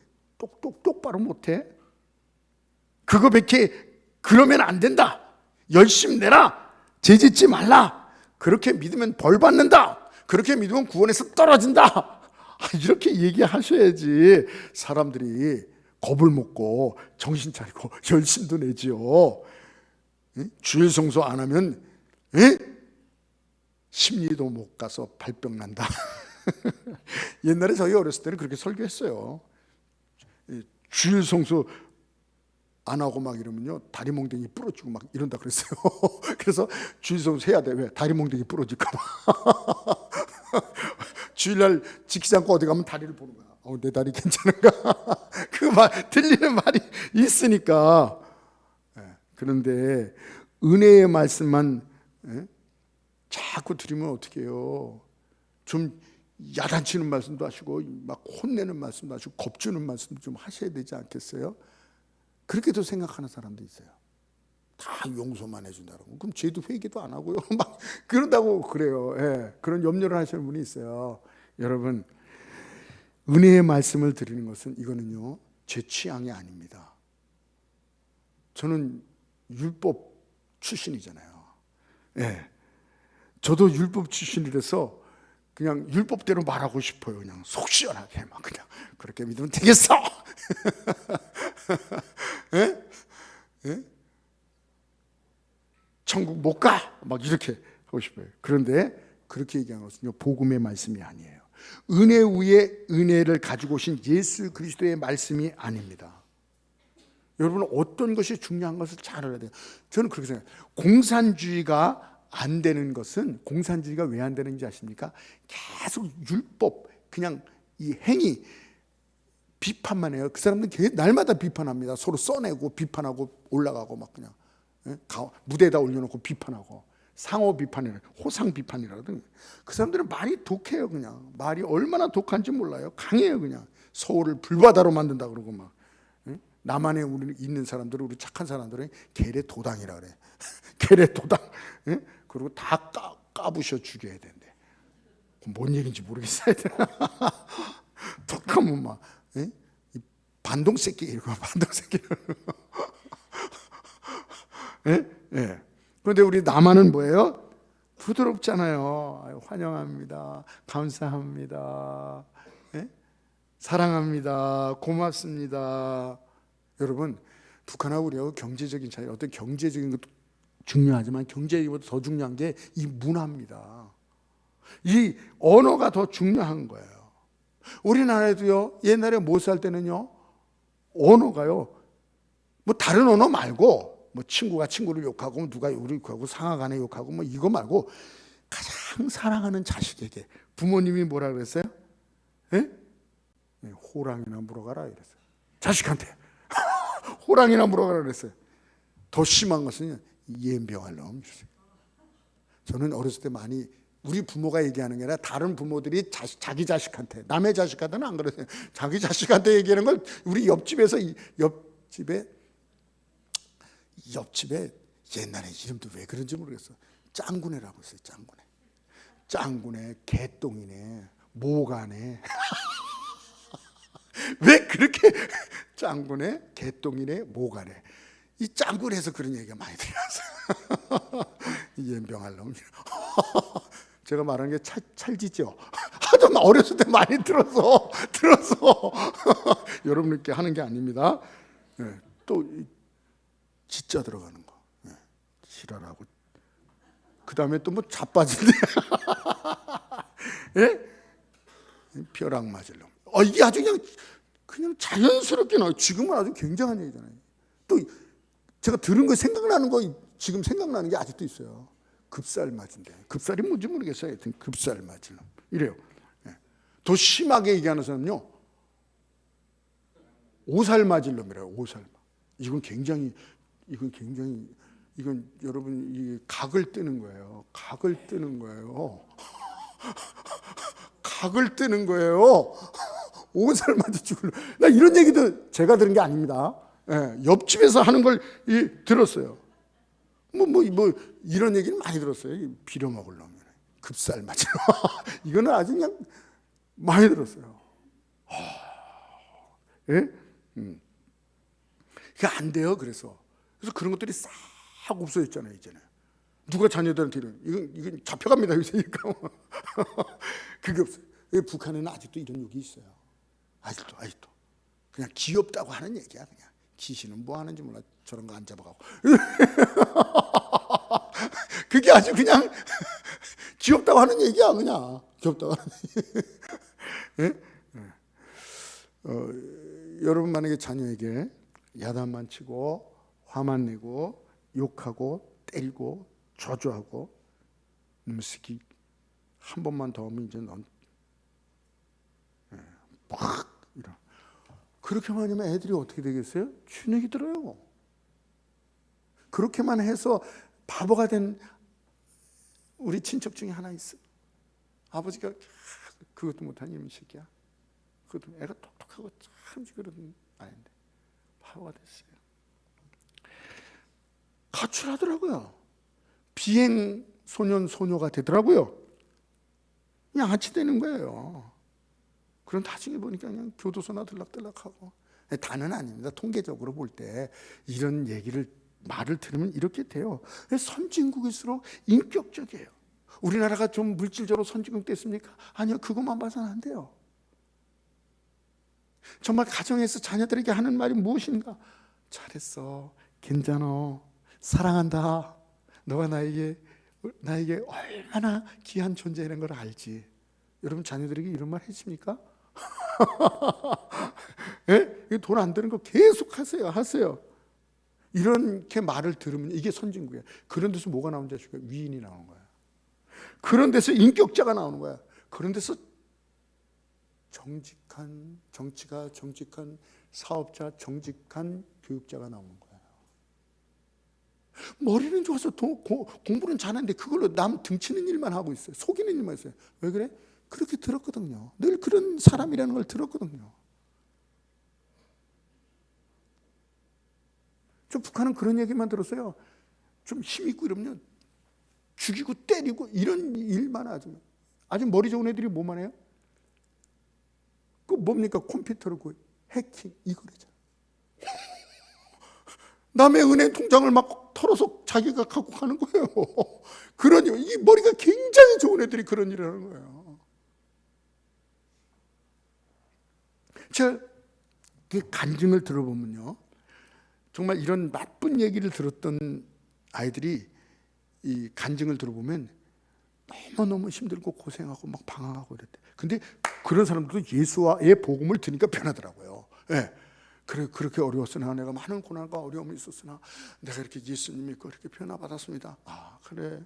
똑바로 못해? 그거밖에 그러면 안 된다. 열심히 내라. 죄짓지 말라. 그렇게 믿으면 벌 받는다. 그렇게 믿으면 구원에서 떨어진다. 이렇게 얘기하셔야지 사람들이 겁을 먹고 정신 차리고 열심도 내지요. 주일 성수 안 하면 심리도 못 가서 발병 난다. 옛날에 저희 어렸을 때는 그렇게 설교했어요. 주일 성수 안 하고 막 이러면요 다리 몽둥이 부러지고 막 이런다 그랬어요. 그래서 주일 성수 해야 돼. 왜? 다리 몽둥이 부러질까 봐. 주일날 지키지 않고 어디 가면 다리를 보는 거야. 내 다리 괜찮은가? 그 말 들리는 말이 있으니까. 그런데 은혜의 말씀만 자꾸 드리면 어떻게 해요? 좀 야단치는 말씀도 하시고 막 혼내는 말씀도 하시고 겁주는 말씀도 좀 하셔야 되지 않겠어요? 그렇게도 생각하는 사람도 있어요. 다 용서만 해준다고. 그럼 죄도 회개도 안 하고요. 막 그런다고 그래요. 예, 그런 염려를 하시는 분이 있어요. 여러분, 은혜의 말씀을 드리는 것은 이거는요, 제 취향이 아닙니다. 저는 율법 출신이잖아요. 예, 저도 율법 출신이라서 그냥 율법대로 말하고 싶어요. 그냥 속 시원하게 막 그냥 그렇게 믿으면 되겠어. 예? 예? 천국 못 가! 막 이렇게 하고 싶어요. 그런데 그렇게 얘기하는 것은요, 복음의 말씀이 아니에요. 은혜 위에 은혜를 가지고 오신 예수 그리스도의 말씀이 아닙니다. 여러분은 어떤 것이 중요한 것을 잘 알아야 돼요. 저는 그렇게 생각해요. 공산주의가 안 되는 것은, 공산주의가 왜 안 되는지 아십니까? 계속 율법, 그냥 이 행위 비판만 해요. 그 사람들은 날마다 비판합니다. 서로 써내고 비판하고 올라가고 막 그냥 무대에다 올려놓고 비판하고 상호 비판이라, 호상 비판이라든. 그 사람들은 말이 독해요. 그냥 말이 얼마나 독한지 몰라요. 강해요. 그냥 서울을 불바다로 만든다 그러고 막. 남한에 우리 있는 사람들은, 우리 착한 사람들은 계래 도당이라 그래. 계래 도당. 그리고 다 까부셔 죽여야 된대. 뭔 얘기인지 모르겠어요. 독하면 막 반동 새끼 이러고 반동 새끼. 예. 그런데 우리 남한은 뭐예요? 부드럽잖아요. 아유, 환영합니다. 감사합니다. 예? 사랑합니다. 고맙습니다. 여러분, 북한하고 우리하고 경제적인 차이, 어떤 경제적인 것도 중요하지만 경제적으로 더 중요한 게 이 문화입니다. 이 언어가 더 중요한 거예요. 우리나라에도요, 옛날에 못 살 때는요, 언어가요, 뭐 다른 언어 말고, 뭐 친구가 친구를 욕하고, 누가 우리 욕하고, 상하간에 욕하고, 뭐 이거 말고 가장 사랑하는 자식에게 부모님이 뭐라 그랬어요? 예? 호랑이나 물어가라 이랬어요. 자식한테 호랑이나 물어가라 그랬어요. 더 심한 것은 이엠병할 놈. 저는 어렸을 때 많이, 우리 부모가 얘기하는 게 아니라 다른 부모들이 자기 자식한테, 남의 자식한테는 안 그러세요. 자기 자식한테 얘기하는 걸 우리 옆집에서, 옆집에 옛날에 이름도 왜 그런지 모르겠어. 짱구네라고 했어요. 짱구네, 개똥이네, 모가네. 왜 그렇게 짱구네, 개똥이네, 모가네. 이 짱구네에서 그런 얘기가 많이 들었어요. 이 연병할 놈. 제가 말하는 게 찰지죠? 하도 어렸을 때 많이 들어서 여러분께 하는 게 아닙니다. 네, 또 진짜 들어가는 거. 네, 지랄하고. 그 다음에 또 뭐 자빠진데. 예? 벼락 맞을 놈. 이게 아주 그냥 자연스럽게 나와요. 지금은 아주 굉장한 얘기잖아요. 또 제가 들은 거 생각나는 거, 지금 생각나는 게 아직도 있어요. 급살 맞은데. 급살이 뭔지 모르겠어요. 하여튼 급살 맞을 놈. 이래요. 예. 더 심하게 얘기하는 사람은요, 오살 맞을 놈이래요. 오살. 이건 여러분, 이 각을 뜨는 거예요. 각을 뜨는 거예요. 오살 맞아 죽을. 나 이런 얘기도 제가 들은 게 아닙니다. 예, 옆집에서 하는 걸 들었어요. 뭐 이런 얘기는 많이 들었어요. 빌어먹을 놈, 급살 맞아. 이거는 아주 그냥 많이 들었어요. 예? 그게 안 돼요. 그래서 그런 것들이 싹 없어졌잖아요. 이제는 누가 자녀들한테 이건 잡혀갑니다. 요새니까. 그게 없어요. 북한에는 아직도 이런 욕이 있어요. 아직도 그냥 귀엽다고 하는 얘기야. 그냥 귀신은 뭐 하는지 몰라. 저런 거 안 잡아가고. 그게 아주 그냥 귀엽다고 하는 얘기야. 그냥 귀엽다고 하는 얘기. 예? 여러분 만약에 자녀에게 야단만 치고 화만 내고 욕하고 때리고 저주하고 음식이 한 번만 더 하면 이제 넌 막 이런, 그렇게만 하면 애들이 어떻게 되겠어요? 주눅이 들어요. 그렇게만 해서 바보가 된 우리 친척 중에 하나 있어. 아버지가 그것도 못한 이놈 새끼야. 그것도 애가 똑똑하고 참 그런 아닌데 바보가 됐어요. 가출하더라고요. 비행 소년 소녀가 되더라고요. 양아치 되는 거예요. 그런 나중에 보니까 그냥 교도소나 들락들락하고. 다는 아닙니다. 통계적으로 볼 때 이런 얘기를 말을 들으면 이렇게 돼요. 선진국일수록 인격적이에요. 우리나라가 좀 물질적으로 선진국 됐습니까? 아니요, 그것만 봐서는 안 돼요. 정말 가정에서 자녀들에게 하는 말이 무엇인가? 잘했어, 괜찮아, 사랑한다, 너가 나에게 얼마나 귀한 존재라는 걸 알지. 여러분 자녀들에게 이런 말 해줍니까? 예? 돈 안 드는 거 계속 하세요. 이렇게 말을 들으면 이게 선진국이에요. 그런 데서 뭐가 나오는 줄 아십니까? 위인이 나오는 거야. 그런 데서 인격자가 나오는 거야. 그런 데서 정직한 사업자, 정직한 교육자가 나오는 거예요. 머리는 좋아서 공부는 잘하는데 그걸로 남 등치는 일만 하고 있어요. 속이는 일만 있어요. 왜 그래? 그렇게 들었거든요. 늘 그런 사람이라는 걸 들었거든요. 저 북한은 그런 얘기만 들었어요. 좀 힘있고 이러면 죽이고 때리고 이런 일만 하지만, 아주 머리 좋은 애들이 뭐만 해요? 그 뭡니까? 컴퓨터로 그 해킹 이거래잖아. 남의 은행 통장을 막 털어서 자기가 갖고 가는 거예요. 그러니 이 머리가 굉장히 좋은 애들이 그런 일을 하는 거예요. 제가 간증을 들어보면요, 정말 이런 나쁜 얘기를 들었던 아이들이 이 간증을 들어보면 너무너무 힘들고 고생하고 막 방황하고 이랬대. 근데 그런 사람들도 예수와의 복음을 들으니까 변하더라고요. 예. 그래, 그렇게 어려웠으나, 내가 많은 고난과 어려움이 있었으나 내가 이렇게 예수님 믿고 이렇게 변화받았습니다. 아, 그래.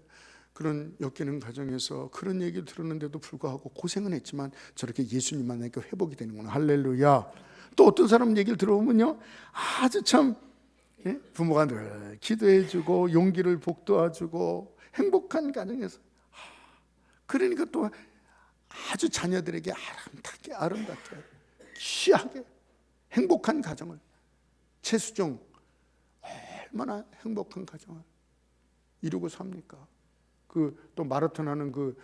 그런 엮이는 과정에서 그런 얘기를 들었는데도 불구하고 고생은 했지만 저렇게 예수님 만나니까 회복이 되는구나. 할렐루야. 또 어떤 사람 얘기를 들어보면요, 아주 참 부모가 늘 기도해주고 용기를 북돋아주고 행복한 가정에서, 그러니까 또 아주 자녀들에게 아름답게 귀하게 행복한 가정을, 최수종 얼마나 행복한 가정을 이루고 삽니까? 그 또 마라톤 하는 그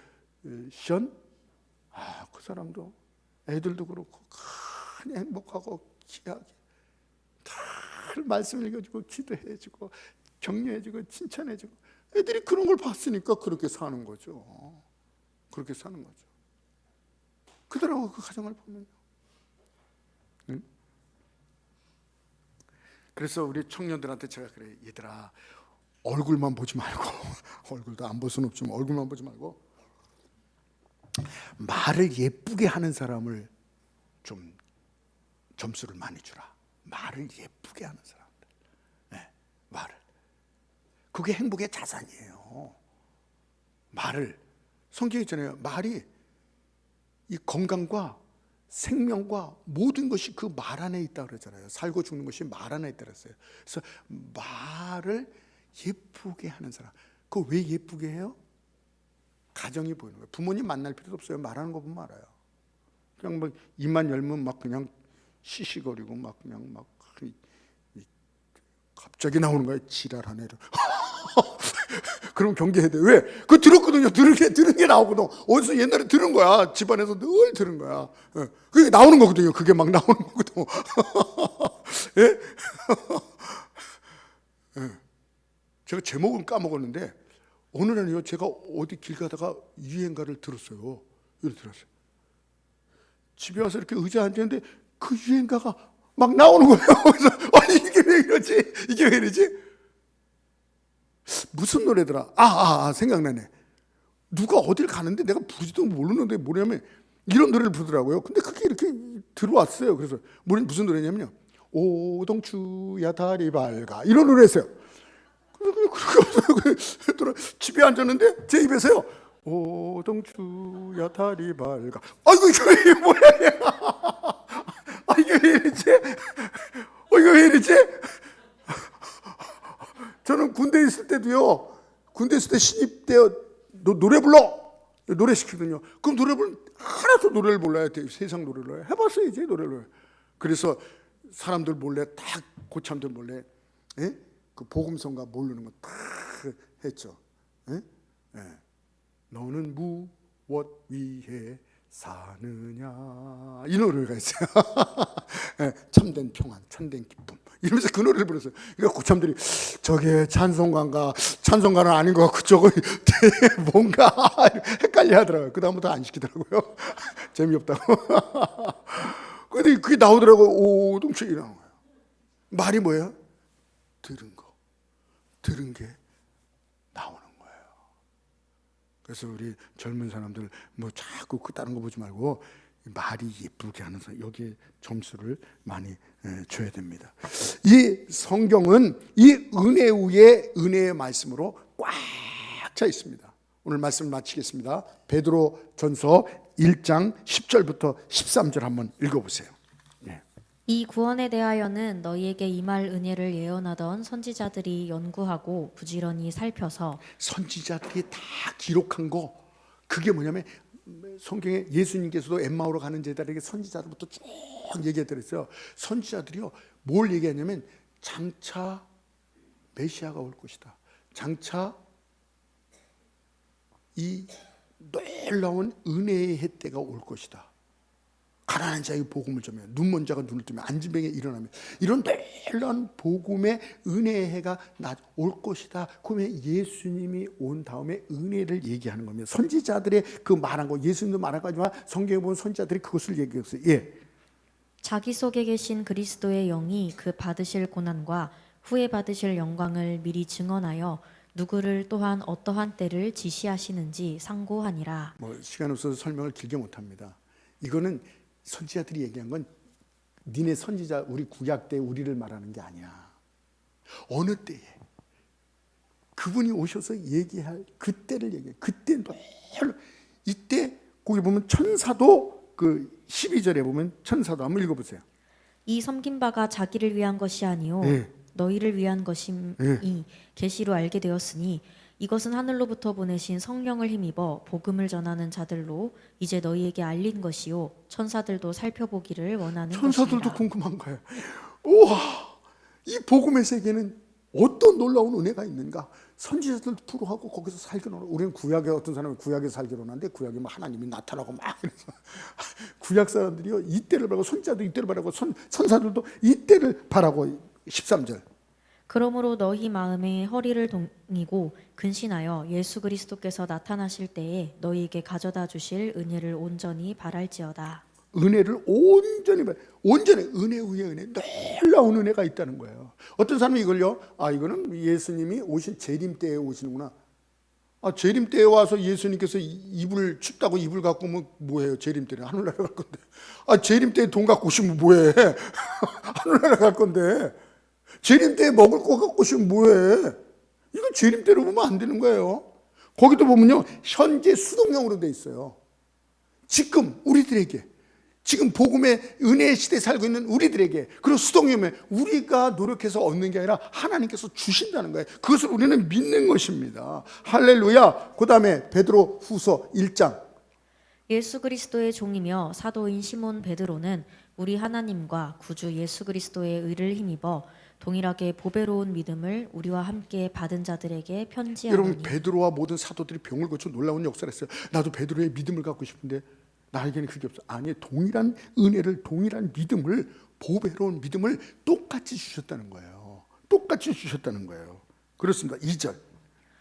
시연, 그 사람도 애들도 그렇고 큰 행복하고 귀하게 늘 말씀 읽어주고 기도해주고 격려해주고 칭찬해주고, 애들이 그런 걸 봤으니까 그렇게 사는 거죠. 그렇게 사는 거죠. 그들하고 그 가정을 보면요. 응? 그래서 우리 청년들한테 제가 그래요. 얘들아, 얼굴만 보지 말고 얼굴도 안 볼 수는 없지만 얼굴만 보지 말고 말을 예쁘게 하는 사람을 좀 점수를 많이 주라. 말을 예쁘게 하는 사람들. 네, 말을. 그게 행복의 자산이에요. 말을. 성경에 있잖아요. 말이 이 건강과 생명과 모든 것이 그 말 안에 있다 그러잖아요. 살고 죽는 것이 말 안에 있다 그랬어요. 그래서 말을 예쁘게 하는 사람. 그거 왜 예쁘게 해요? 가정이 보이는 거예요. 부모님 만날 필요도 없어요. 말하는 거 보면 알아요. 그냥 막 입만 열면 막 그냥 시시거리고 막 그냥 막 갑자기 나오는 거예요. 지랄한 애를. 그럼 경계해야 돼. 왜? 그거 들었거든요. 들은 게 나오거든. 어디서 옛날에 들은 거야. 집안에서 늘 들은 거야. 그게 나오는 거거든요. 그게 막 나오는 거거든. 예? 예. 제가 제목은 까먹었는데 어느 날요, 제가 어디 길 가다가 유행가를 들었어요. 이렇게 들었어요. 집에 와서 이렇게 의자에 앉았는데 그 유행가가 막 나오는 거예요. 그래서 아니 이게 왜 이러지? 이게 왜 이러지? 무슨 노래더라? 생각나네. 누가 어딜 가는데 내가 부르지도 모르는데 뭐냐면 이런 노래를 부르더라고요. 근데 그게 이렇게 들어왔어요. 그래서 무슨 노래냐면요, 오동추야 다리 밝아, 이런 노래였어요. 집에 앉았는데 제 입에서요, 오동추야 다리 밝아. 아이고 이게 뭐야? 이게 왜 이러지? 이거 왜 이러지? 저는 군대 있을 때도요, 군대 있을 때 신입 때 너 노래 불러. 노래 시키거든요. 그럼 하나도 노래를 몰라야 돼요. 세상 노래를 해봤어요. 이제 노래를. 그래서 사람들 몰래 다 고참들 몰래 그 복음성가 모르는 거 다 했죠. 너는 무엇 위해 사느냐 이 노래가 있어요. 참된 평안, 참된 기쁨 이러면서 그 노래를 불렀어요. 그러니까 고참들이 저게 찬송가는 아닌 것 같고 저거 뭔가 헷갈려 하더라고요. 그 다음부터 안 시키더라고요. 재미없다고. 근데 그게 나오더라고요. 오동체 일어나는 거예요. 말이 뭐예요? 들은 게 나오는 거예요. 그래서 우리 젊은 사람들 뭐 자꾸 그 다른 거 보지 말고 말이 예쁘게 하는 사람 여기에 점수를 많이 줘야 됩니다. 이 성경은 이 은혜 위에 은혜의 말씀으로 꽉 차 있습니다. 오늘 말씀 마치겠습니다. 베드로 전서 1장 10절부터 13절 한번 읽어보세요. 이 구원에 대하여는 너희에게 임할 은혜를 예언하던 선지자들이 연구하고 부지런히 살펴서 선지자들이 다 기록한 거 그게 뭐냐면 성경에 예수님께서도 엠마오로 가는 제자들에게 선지자들부터 쭉 얘기해드렸어요. 선지자들이요 뭘 얘기하냐면 장차 메시아가 올 것이다. 장차 이 놀라운 은혜의 해 때가 올 것이다. 가난한 자에게 복음을 전하며 눈먼 자가 눈을 뜨며 안진병에 일어나며 이런 놀라운 복음의 은혜의 해가 올 것이다. 그러면 예수님이 온 다음에 은혜를 얘기하는 겁니다. 선지자들의 그 말한 거 예수님도 말한 거지만 성경에 보면 선지자들이 그것을 얘기했어요. 자기 속에 계신 그리스도의 영이 그 받으실 고난과 후에 받으실 영광을 미리 증언하여 누구를 또한 어떠한 때를 지시하시는지 상고하니라. 시간 없어서 설명을 길게 못합니다. 이거는 선지자들이 얘기한 건 니네 선지자 우리 구약 때 우리를 말하는 게 아니야. 어느 때에 그분이 오셔서 얘기할 그때를 얘기해. 그때 이때 거기 보면 천사도 그 12절에 보면 천사도 한번 읽어보세요. 이 섬긴 바가 자기를 위한 것이 아니요 너희를 위한 것임이 계시로 알게 되었으니 이것은 하늘로부터 보내신 성령을 힘입어 복음을 전하는 자들로 이제 너희에게 알린 것이요 천사들도 살펴보기를 원하는 천사들도 것이라. 궁금한 거예요. 우와, 이 복음의 세계는 어떤 놀라운 은혜가 있는가? 선지자들도 풀어하고 거기서 살기로. 우리는 구약에 어떤 사람이 구약에 살기로 하는데 구약에 막 하나님이 나타나고 막 그래서 구약 사람들이요 이때를 바라고 선지자도 이때를 바라고 선사들도 이때를 바라고 13절. 그러므로 너희 마음에 허리를 동이고 근신하여 예수 그리스도께서 나타나실 때에 너희에게 가져다 주실 은혜를 온전히 바랄지어다. 은혜를 온전히 은혜 위에 은혜 놀라운 은혜가 있다는 거예요. 어떤 사람이 이걸요 이거는 예수님이 오신 재림 때에 오시는구나. 재림 때에 와서 예수님께서 이불 춥다고 이불 갖고 오면 뭐해요? 재림 때는 하늘나라 갈 건데. 재림 때에 돈 갖고 오시면 뭐해? 하늘나라 갈 건데. 재림 때에 먹을 거 갖고 오시면 뭐해? 이건 재림 때로 보면 안 되는 거예요. 거기도 보면요 현재 수동형으로 돼 있어요. 지금 우리들에게 지금 복음의 은혜의 시대에 살고 있는 우리들에게 그리고 수동형에 우리가 노력해서 얻는 게 아니라 하나님께서 주신다는 거예요. 그것을 우리는 믿는 것입니다. 할렐루야. 그 다음에 베드로 후서 1장. 예수 그리스도의 종이며 사도인 시몬 베드로는 우리 하나님과 구주 예수 그리스도의 의를 힘입어 동일하게 보배로운 믿음을 우리와 함께 받은 자들에게 편지하노니. 여러분 베드로와 모든 사도들이 병을 고쳐 놀라운 역사를 했어요. 나도 베드로의 믿음을 갖고 싶은데 나에게는 그게 없어. 아니 동일한 은혜를 동일한 믿음을 보배로운 믿음을 똑같이 주셨다는 거예요. 똑같이 주셨다는 거예요. 그렇습니다. 2절.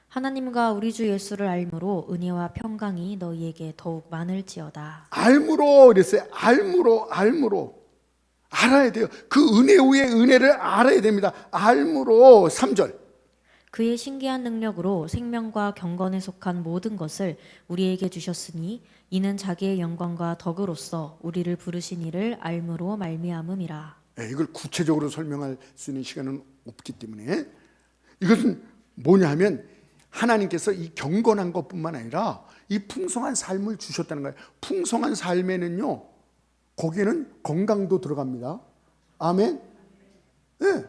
하나님과 우리 주 예수를 알므로 은혜와 평강이 너희에게 더욱 많을지어다. 알므로 그랬어요. 알므로 알아야 돼요. 그 은혜 위에 은혜를 알아야 됩니다. 알므로 3절. 그의 신기한 능력으로 생명과 경건에 속한 모든 것을 우리에게 주셨으니 이는 자기의 영광과 덕으로서 우리를 부르신 이를 알므로 말미암음이라. 이걸 구체적으로 설명할 수 있는 시간은 없기 때문에 이것은 뭐냐 하면 하나님께서 이 경건한 것뿐만 아니라 이 풍성한 삶을 주셨다는 거예요. 풍성한 삶에는요 거기에는 건강도 들어갑니다. 아멘. 네.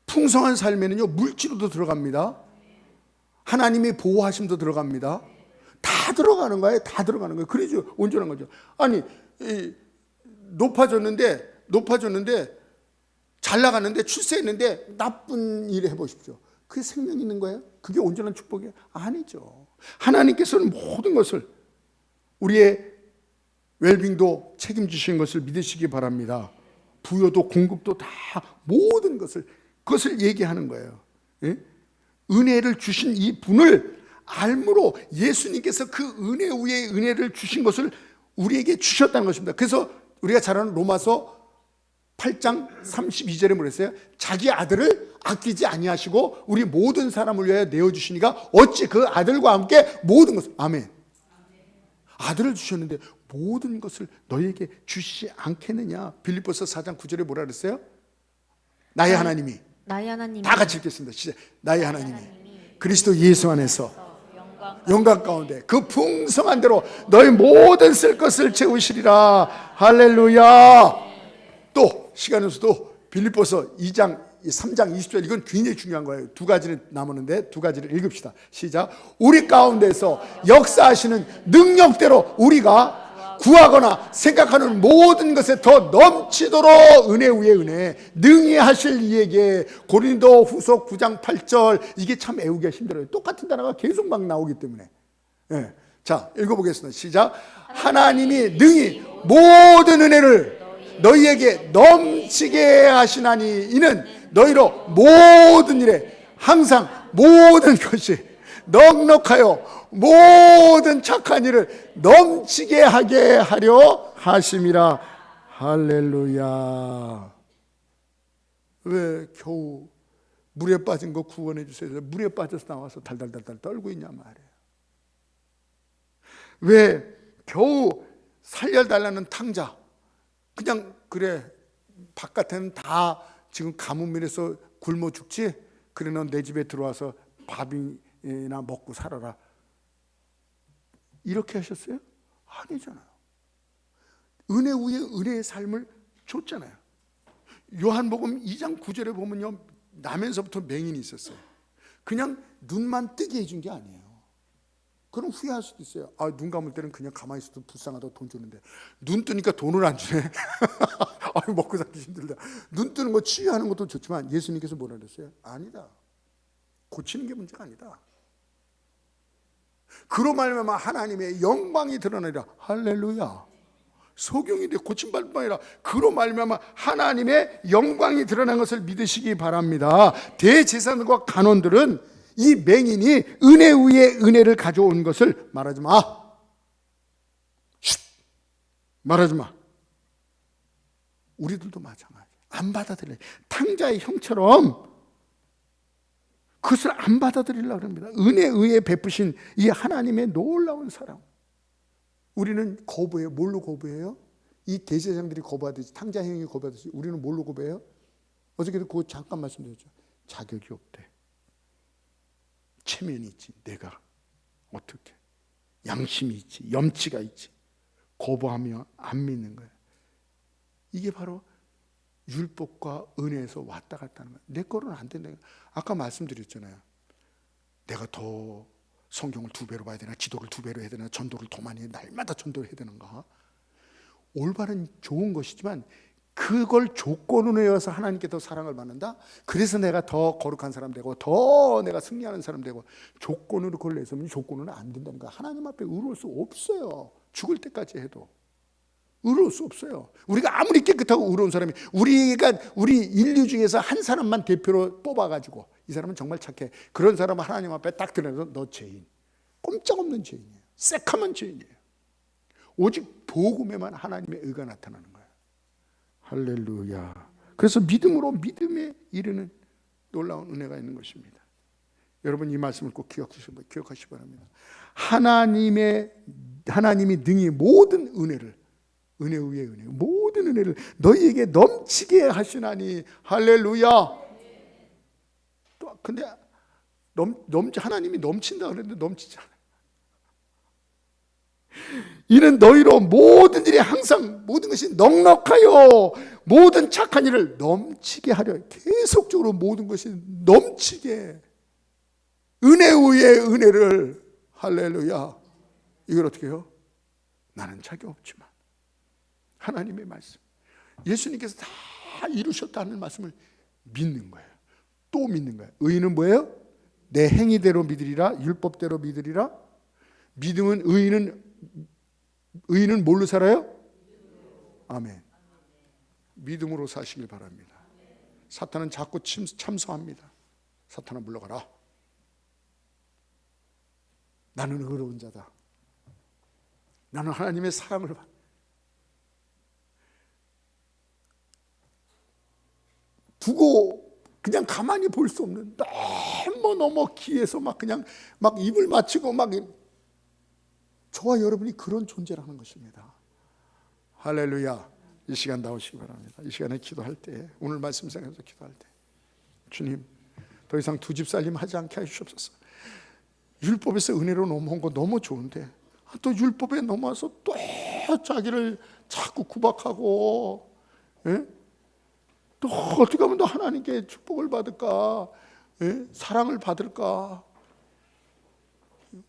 풍성한 삶에는요 물질도 들어갑니다. 하나님의 보호하심도 들어갑니다. 다 들어가는 거예요. 다 들어가는 거예요. 그래야죠 온전한 거죠. 아니 높아졌는데 잘 나갔는데 출세했는데 나쁜 일 해보십시오. 그게 생명 있는 거예요? 그게 온전한 축복이에요? 아니죠. 하나님께서는 모든 것을, 우리의 웰빙도 책임지시는 것을 믿으시기 바랍니다. 부여도 공급도 다 모든 것을, 그것을 얘기하는 거예요. 예? 은혜를 주신 이 분을 알므로 예수님께서 그 은혜 위에 은혜를 주신 것을 우리에게 주셨다는 것입니다. 그래서 우리가 잘 아는 로마서 8장 32절에 뭐랬어요? 자기 아들을 아끼지 아니하시고 우리 모든 사람을 위하여 내어주시니까 어찌 그 아들과 함께 모든 것을, 아멘. 아들을 주셨는데 모든 것을 너희에게 주시지 않겠느냐. 빌립보서 4장 9절에 뭐라 그랬어요? 나의 하나님이, 다 같이 읽겠습니다. 시작. 나의 하나님이 그리스도 예수 안에서 영광 가운데 그 풍성한 대로 너희 모든 쓸 것을 채우시리라. 할렐루야. 또 시간에서도 빌립보서 3장 20절, 이건 굉장히 중요한 거예요. 두 가지는 남았는데 두 가지를 읽읍시다. 시작. 우리 가운데서 역사하시는 능력대로 우리가 구하거나 생각하는 모든 것에 더 넘치도록 은혜 위에 은혜 능히 하실 이에게. 고린도 후서 9장 8절. 이게 참 외우기가 힘들어요. 똑같은 단어가 계속 막 나오기 때문에. 네. 자, 읽어보겠습니다. 시작. 하나님이 능히 모든 은혜를 너희에게 넘치게 하시나니 이는 너희로 모든 일에 항상 모든 것이 넉넉하여 모든 착한 일을 넘치게 하게 하려 하심이라. 할렐루야. 왜 겨우 물에 빠진 거 구원해 주세요. 물에 빠져서 나와서 달달달달 떨고 있냐 말이에요. 왜 겨우 살려달라는 탕자, 그냥 그래 바깥에는 다 지금 가뭄이라서 굶어 죽지, 그래 넌 내 집에 들어와서 밥이나 먹고 살아라, 이렇게 하셨어요? 아니잖아요. 은혜 위에 은혜의 삶을 줬잖아요. 요한복음 2장 9절에 보면요, 나면서부터 맹인이 있었어요. 그냥 눈만 뜨게 해준 게 아니에요. 그럼 후회할 수도 있어요. 아, 눈 감을 때는 그냥 가만히 있어도 불쌍하다고 돈 주는데 눈 뜨니까 돈을 안 주네. 아, 먹고 살기 힘들다. 눈 뜨는 거 치유하는 것도 좋지만 예수님께서 뭐라 그랬어요? 아니다. 고치는 게 문제가 아니다. 그로 말미암아 하나님의 영광이 드러나리라. 할렐루야. 소경인데 고침받을 뿐 아니라 그로 말미암아 하나님의 영광이 드러난 것을 믿으시기 바랍니다. 대제사장과 간원들은 이 맹인이 은혜 위에 은혜를 가져온 것을 말하지 마. 쉿! 말하지 마. 우리들도 마찬가지. 안 받아들여요. 탕자의 형처럼 그것을 안 받아들이려고 합니다. 은혜 위에 베푸신 이 하나님의 놀라운 사랑. 우리는 거부해요. 뭘로 거부해요? 이 대제사장들이 거부하듯이, 탕자 형이 거부하듯이 우리는 뭘로 거부해요? 어저께도 그거 잠깐 말씀드렸죠. 자격이 없대. 체면이 있지. 내가 어떻게, 양심이 있지, 염치가 있지. 거부하며 안 믿는 거예요. 이게 바로 율법과 은혜에서 왔다 갔다 하는 거예요. 내 거로는 안 된다. 아까 말씀드렸잖아요. 내가 더 성경을 2배로 봐야 되나, 기도를 2배로 해야 되나, 전도를 더 많이 해, 날마다 전도를 해야 되는가. 올바른 좋은 것이지만 그걸 조건으로 해서 하나님께 더 사랑을 받는다? 그래서 내가 더 거룩한 사람 되고 더 내가 승리하는 사람 되고, 조건으로 그걸 내세우면 조건으로는 안 된다는 거야. 하나님 앞에 의로울 수 없어요. 죽을 때까지 해도 의로울 수 없어요. 우리가 아무리 깨끗하고 의로운 사람이, 우리 인류 중에서 한 사람만 대표로 뽑아가지고 이 사람은 정말 착해, 그런 사람은 하나님 앞에 딱 드러나서 너 죄인, 꼼짝없는 죄인이에요. 새카만 죄인이에요. 오직 복음에만 하나님의 의가 나타나는 거예요. 할렐루야. 그래서 믿음으로 믿음에 이르는 놀라운 은혜가 있는 것입니다. 여러분 이 말씀을 꼭 기억하시기 바랍니다. 하나님이 능히 모든 은혜를, 은혜 위에 은혜, 모든 은혜를 너희에게 넘치게 하시나니. 할렐루야. 또 근데 하나님이 넘친다 그랬는데 넘치지 않아요. 이는 너희로 모든 일이 항상 모든 것이 넉넉하여 모든 착한 일을 넘치게 하려. 계속적으로 모든 것이 넘치게. 은혜 위에 은혜를, 할렐루야. 이걸 어떻게 해요? 나는 자격 없지만 하나님의 말씀, 예수님께서 다 이루셨다는 말씀을 믿는 거예요. 또 믿는 거예요. 의인은 뭐예요? 내 행위대로 믿으리라, 율법대로 믿으리라. 믿음은, 의인은 뭘로 살아요? 아멘. 믿음으로 사시길 바랍니다. 사탄은 자꾸 참소합니다. 사탄아 물러가라. 나는 의로운 자다. 나는 하나님의 사랑을 받. 두고 그냥 가만히 볼 수 없는, 너무 기에서 막 그냥 막 입을 맞추고 막, 저와 여러분이 그런 존재라는 것입니다. 할렐루야. 이 시간 나오시기 바랍니다. 이 시간에 기도할 때, 오늘 말씀 생각해서 기도할 때, 주님 더 이상 두 집 살림 하지 않게 하시옵소서. 율법에서 은혜로 넘어온 거 너무 좋은데 또 율법에 넘어와서 또 자기를 자꾸 구박하고, 예? 또 어떻게 하면 또 하나님께 축복을 받을까, 예? 사랑을 받을까,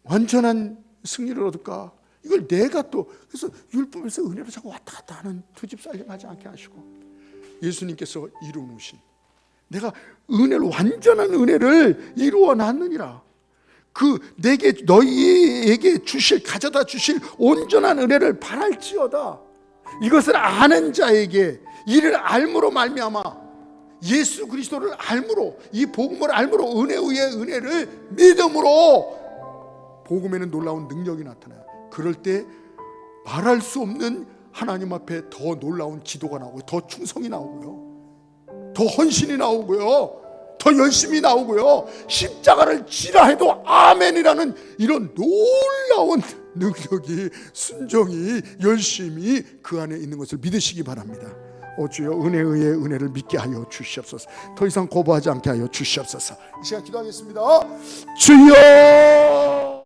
완전한 승리를 얻을까. 이걸 내가 또, 그래서 율법에서 은혜로 자꾸 왔다 갔다 하는 두 집 살림 하지 않게 하시고, 예수님께서 이루어 놓으신, 내가 은혜로, 완전한 은혜를 이루어 놨느니라. 내게, 너희에게 가져다 주실 온전한 은혜를 바랄지어다. 이것을 아는 자에게, 이를 알므로 말미암아, 예수 그리스도를 알므로, 이 복음을 알므로, 은혜 위에 은혜를 믿음으로, 복음에는 놀라운 능력이 나타나요. 그럴 때 말할 수 없는 하나님 앞에 더 놀라운 기도가 나오고, 더 충성이 나오고요, 더 헌신이 나오고요, 더 열심히 나오고요, 십자가를 지라 해도 아멘이라는 이런 놀라운 능력이, 순종이, 열심이 그 안에 있는 것을 믿으시기 바랍니다. 오 주여, 은혜 의에 은혜를 믿게 하여 주시옵소서. 더 이상 거부하지 않게 하여 주시옵소서. 이 시간 기도하겠습니다. 주여